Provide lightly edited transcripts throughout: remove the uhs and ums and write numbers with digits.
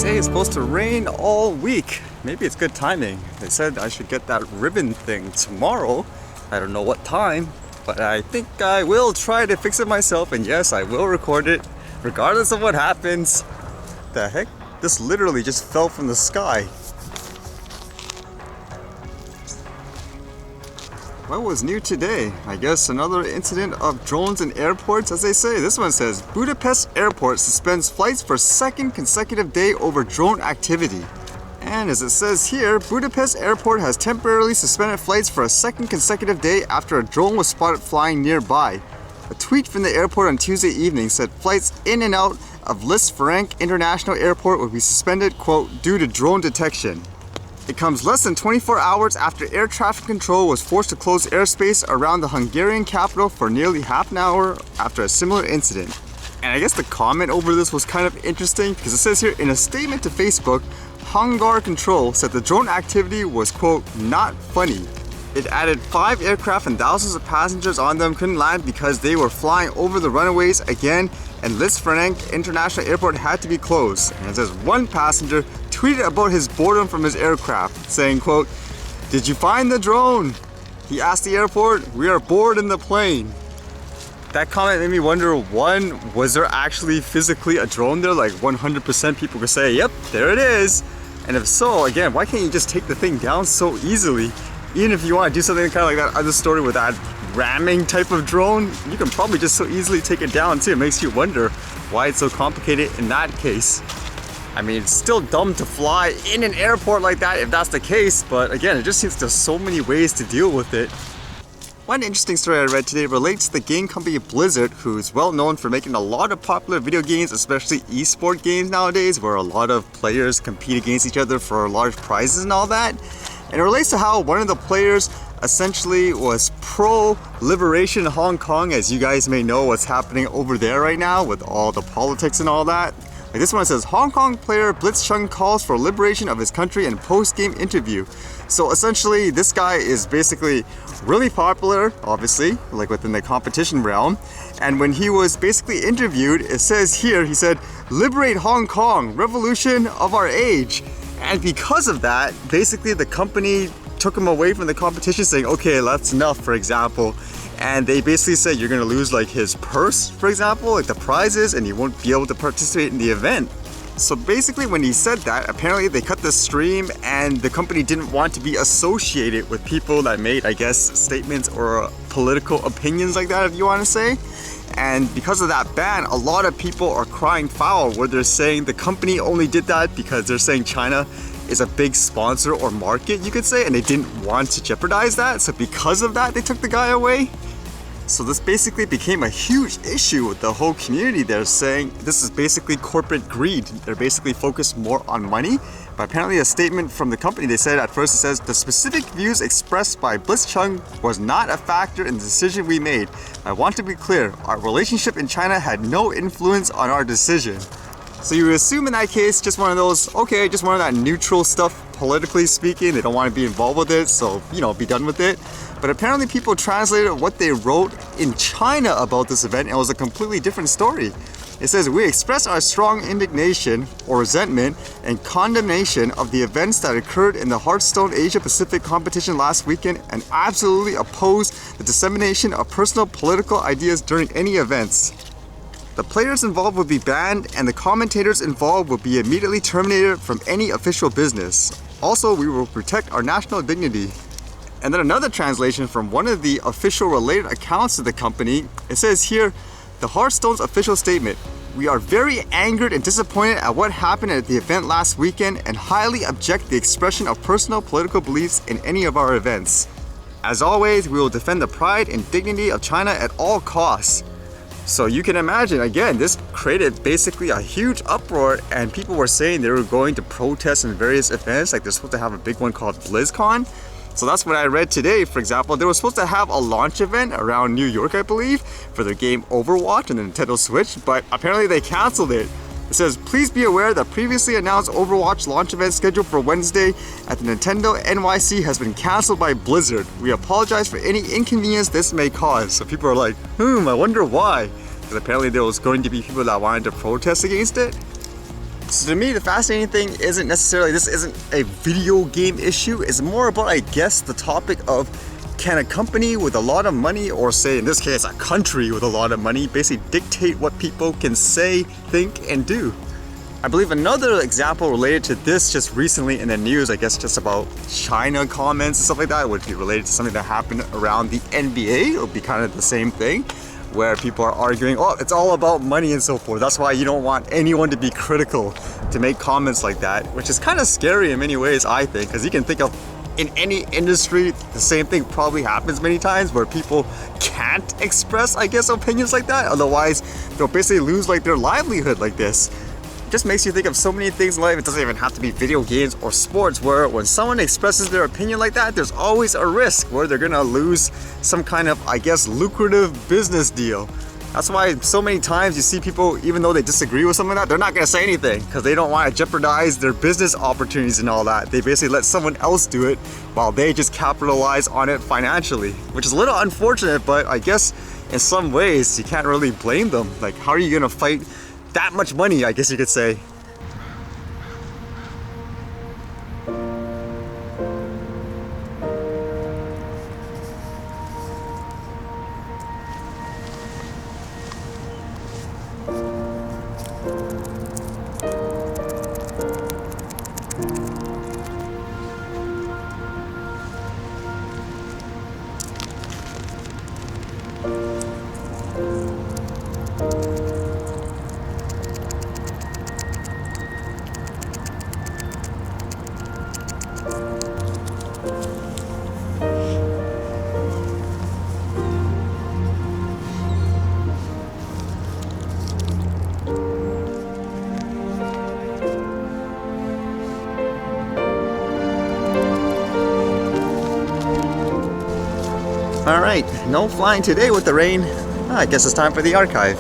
say it's supposed to rain all week. Maybe it's good timing. They said I should get that ribbon thing tomorrow. I don't know what time, but I think I will try to fix it myself, and yes, I will record it regardless of what happens. The heck? This literally just fell from the sky. What was new today? I guess another incident of drones in airports, as they say. This one says, Budapest airport suspends flights for second consecutive day over drone activity. And as it says here, Budapest airport has temporarily suspended flights for a second consecutive day after a drone was spotted flying nearby. A tweet from the airport on Tuesday evening said flights in and out of Liszt-Ferenc International Airport would be suspended, quote, due to drone detection. It comes less than 24 hours after air traffic control was forced to close airspace around the Hungarian capital for nearly half an hour after a similar incident. And I guess the comment over this was kind of interesting because it says here, in a statement to Facebook, Hungar Control said the drone activity was, quote, not funny. It added 5 aircraft and thousands of passengers on them couldn't land because they were flying over the runways again, and Liszt-Ferenc International Airport had to be closed. And it says one passenger tweeted about his boredom from his aircraft, saying, quote, "Did you find the drone?" He asked the airport, "We are bored in the plane." That comment made me wonder, one, was there actually physically a drone there? Like 100% people could say, yep, there it is. And if so, again, why can't you just take the thing down so easily? Even if you want to do something kind of like that other story with that ramming type of drone, you can probably just so easily take it down too. It makes you wonder why it's so complicated in that case. I mean, it's still dumb to fly in an airport like that if that's the case, but again, it just seems there's so many ways to deal with it. One interesting story I read today relates to the game company Blizzard, who's well known for making a lot of popular video games, especially esport games nowadays, where a lot of players compete against each other for large prizes and all that. And it relates to how one of the players essentially was pro-liberation in Hong Kong, as you guys may know what's happening over there right now with all the politics and all that. Like this one says, Hong Kong player Blitzchung calls for liberation of his country in post-game interview. So essentially, this guy is basically really popular, obviously, like within the competition realm. And when he was basically interviewed, it says here, he said, "Liberate Hong Kong, revolution of our age." And because of that, basically the company took him away from the competition, saying, okay, that's enough, for example. And they basically said you're gonna lose like his purse, for example, like the prizes, and you won't be able to participate in the event. So basically when he said that, apparently they cut the stream and the company didn't want to be associated with people that made, I guess, statements or political opinions like that, if you want to say. And because of that ban, a lot of people are crying foul, where they're saying the company only did that because they're saying China is a big sponsor or market, you could say, and they didn't want to jeopardize that. So because of that, they took the guy away. So this basically became a huge issue with the whole community. They're saying this is basically corporate greed. They're basically focused more on money. But apparently a statement from the company, they said at first, it says, the specific views expressed by Blitzchung was not a factor in the decision we made. I want to be clear, our relationship in China had no influence on our decision. So you would assume in that case, just one of those, okay, just one of that neutral stuff, politically speaking. They don't want to be involved with it, so, you know, be done with it. But apparently people translated what they wrote in China about this event, and it was a completely different story. It says, we express our strong indignation or resentment and condemnation of the events that occurred in the Hearthstone Asia Pacific competition last weekend and absolutely oppose the dissemination of personal political ideas during any events. The players involved will be banned and the commentators involved will be immediately terminated from any official business. Also, we will protect our national dignity. And then another translation from one of the official related accounts of the company, it says here, the Hearthstone's official statement, we are very angered and disappointed at what happened at the event last weekend and highly object the expression of personal political beliefs in any of our events. As always, we will defend the pride and dignity of China at all costs. So you can imagine, again, this created basically a huge uproar, and people were saying they were going to protest in various events, like they're supposed to have a big one called BlizzCon. So that's what I read today. For example, they were supposed to have a launch event around New York, I believe, for their game Overwatch on the Nintendo Switch, but apparently they canceled it. It says, please be aware that previously announced Overwatch launch event scheduled for Wednesday at the Nintendo NYC has been canceled by Blizzard. We apologize for any inconvenience this may cause. So people are like, I wonder why. Because apparently there was going to be people that wanted to protest against it. So to me, the fascinating thing isn't necessarily, this isn't a video game issue. It's more about, I guess, the topic of, can a company with a lot of money, or say in this case a country with a lot of money, basically dictate what people can say, think, and do? I believe another example related to this just recently in the news, I guess just about China comments and stuff like that, would be related to something that happened around the NBA. It would be kind of the same thing, where people are arguing, oh, it's all about money and so forth. That's why you don't want anyone to be critical, to make comments like that, which is kind of scary in many ways, I think, because you can think of in any industry, the same thing probably happens many times where people can't express, I guess, opinions like that. Otherwise, they'll basically lose like their livelihood like this. Just makes you think of so many things in life. It doesn't even have to be video games or sports, where when someone expresses their opinion like that, there's always a risk where they're gonna lose some kind of, I guess, lucrative business deal. That's why so many times you see people, even though they disagree with something like that, they're not gonna say anything because they don't want to jeopardize their business opportunities and all that. They basically let someone else do it while they just capitalize on it financially, which is a little unfortunate, but I guess in some ways you can't really blame them. Like, how are you gonna fight that much money, I guess you could say? Alright, no flying today with the rain. I guess it's time for the archive.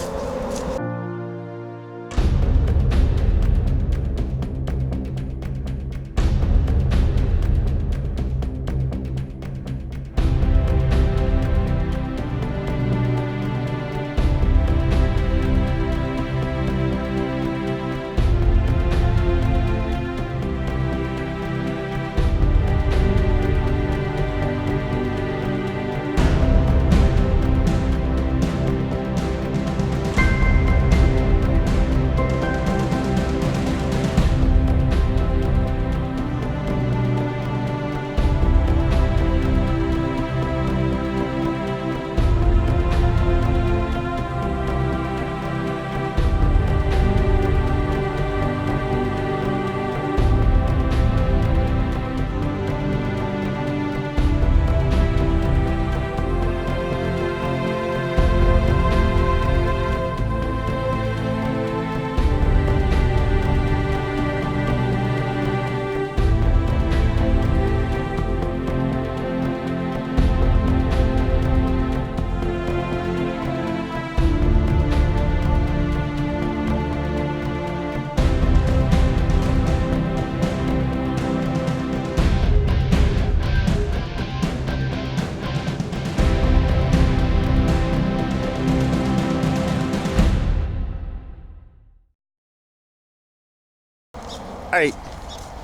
Alright,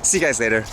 see you guys later.